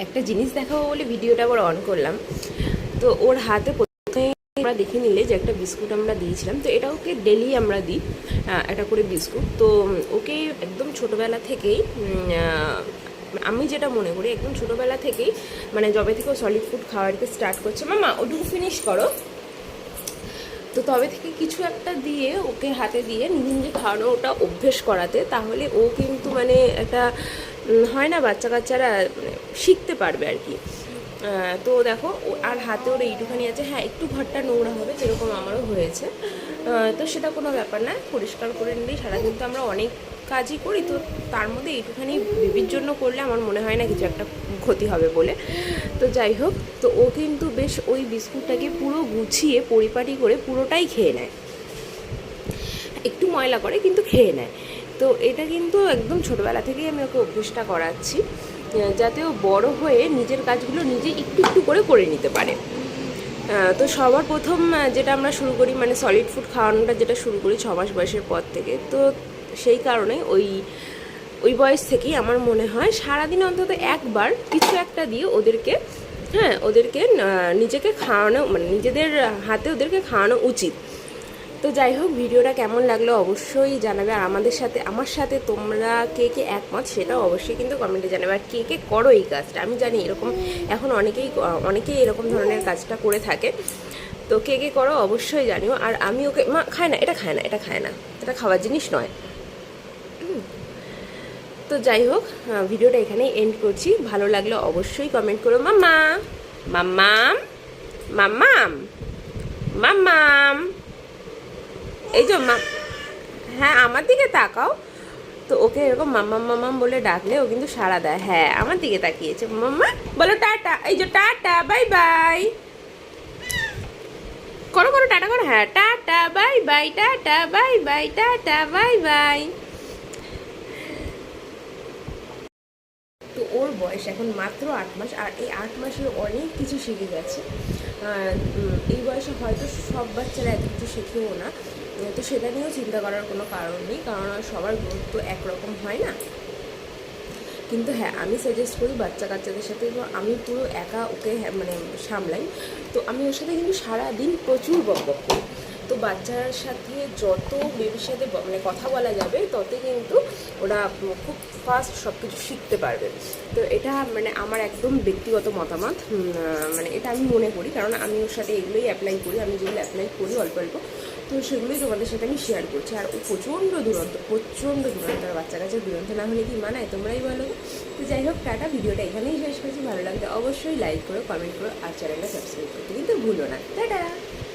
একটা জিনিস দেখাবো বলে ভিডিওটা আবার অন করলাম। তো ওর হাতে প্রথমে আমরা দেখে নিলে যে একটা বিস্কুট আমরা দিয়েছিলাম, তো এটা ওকে ডেলি আমরা দিই একটা করে বিস্কুট। তো ওকে একদম ছোটোবেলা থেকেই আমি যেটা মনে করি একদম ছোটোবেলা থেকেই মানে যবে থেকে ও সলিড ফুড খাওয়ারকে স্টার্ট করছে, মামা ওটুকু ফিনিশ করো, তো তবে থেকে কিছু একটা দিয়ে ওকে হাতে দিয়ে নিজে নিজে খাওয়ানো ওটা অভ্যেস করাতে, তাহলে ও কিন্তু মানে একটা হয় না বাচ্চা কাচ্চারা মানে শিখতে পারবে আর কি। তো দেখো আর হাতে ওর এইটুখানি আছে, হ্যাঁ একটু ঘরটা নোংরা হবে যেরকম আমারও হয়েছে, তো সেটা কোনো ব্যাপার না, পরিষ্কার করে নিলেই সারাদিন তো আমরা অনেক কাজই করি, তো তার মধ্যে এইটুখানি বেবির জন্য করলে আমার মনে হয় না কিছু একটা ক্ষতি হবে বলে। তো যাই হোক, তো ও কিন্তু বেশ ওই বিস্কুটটাকে পুরো গুছিয়ে পরিপাটি করে পুরোটাই খেয়ে নেয়, একটু ময়লা করে কিন্তু খেয়ে নেয়। তো এটা কিন্তু একদম ছোটোবেলা থেকেই আমি ওকে অভ্যেসটা করাচ্ছি, যাতে ও বড় হয়ে নিজের কাজগুলো নিজে একটু একটু করে নিতে পারে। তো সবার প্রথম যেটা আমরা শুরু করি মানে সলিড ফুড খাওয়ানোটা যেটা শুরু করি 6 মাস বয়সের পর থেকে, তো সেই কারণে ওই বয়স থেকেই আমার মনে হয় সারাদিন অন্তত একবার কিছু একটা দিয়ে ওদেরকে, হ্যাঁ ওদেরকে নিজেকে খাওয়ানো মানে নিজেদের হাতে ওদেরকে খাওয়ানো উচিত। তো যাই হোক, ভিডিওটা কেমন লাগলো অবশ্যই জানাবে, আর আমার সাথে তোমরা কে কে একমত সেটাও অবশ্যই কিন্তু কমেন্টে জানাবে, আর কে কে করো এই কাজটা। আমি জানি এরকম এখন অনেকেই এরকম ধরনের কাজটা করে থাকে, তো কে কে করো অবশ্যই জানিও। আর আমি ওকে মা খায় না, এটা খায় না, এটা খায় না, এটা খাওয়ার জিনিস নয়। তো যাই হোক, ভিডিওটা এখানেই এন্ড করছি, ভালো লাগলে অবশ্যই কমেন্ট করো। মাম্মা মাম্মাম মাম্মাম মাম্মাম, এই যে মা, হ্যাঁ আমার দিকে তাকাও। তো ওকে এরকম মাম্মাম মাম্মাম বলে ডাকলে ও কিন্তু সাড়া দেয়, হ্যাঁ আমার দিকে তাকিয়েছে। মাম্মা বলো টাটা, এই যে টাটা বাই বাই করো, করো টাটা করো, হ্যাঁ tata bye bye, tata bye bye, tata bye bye. তো ওর বয়স এখন মাত্র 8 মাস, আর এই 8 মাসে অনেক কিছু শিখে গেছে। এই বয়সে হয়তো সব বাচ্চারা এত কিছু শেখেও না, তো সেটা নিয়েও চিন্তা করার কোনো কারণ নেই, কারণ সবার গ্রোথ তো একরকম হয় না। কিন্তু হ্যাঁ আমি সাজেস্ট করি বাচ্চা কাচ্চাদের সাথে, তো আমি পুরো একা ওকে মানে সামলাই, তো আমি ওর সাথে কিন্তু সারাদিন প্রচুর বকবক করি। তো বাচ্চার সাথে যত বেবির সাথে মানে কথা বলা যাবে ততই কিন্তু ওরা খুব ফাস্ট সব কিছু শিখতে পারবে। তো এটা মানে আমার একদম ব্যক্তিগত মতামত, মানে এটা আমি মনে করি, কারণ আমি ওর সাথে এগুলোই অ্যাপ্লাই করি, আমি যেগুলো অ্যাপ্লাই করি অল্প অল্প, তো সেগুলোই তোমাদের সাথে আমি শেয়ার করছি। আর ও প্রচণ্ড দুরন্ত আর বাচ্চা কাছে দুরন্ত না হলে কি মানায় তোমরাই বলো। তো যাই হোক টাটা, ভিডিওটা এখানেই শেষ করছি, ভালো লাগলে অবশ্যই লাইক করো, কমেন্ট করো, আর চ্যানেলটা সাবস্ক্রাইব করতে কিন্তু ভুলো না। টাটা।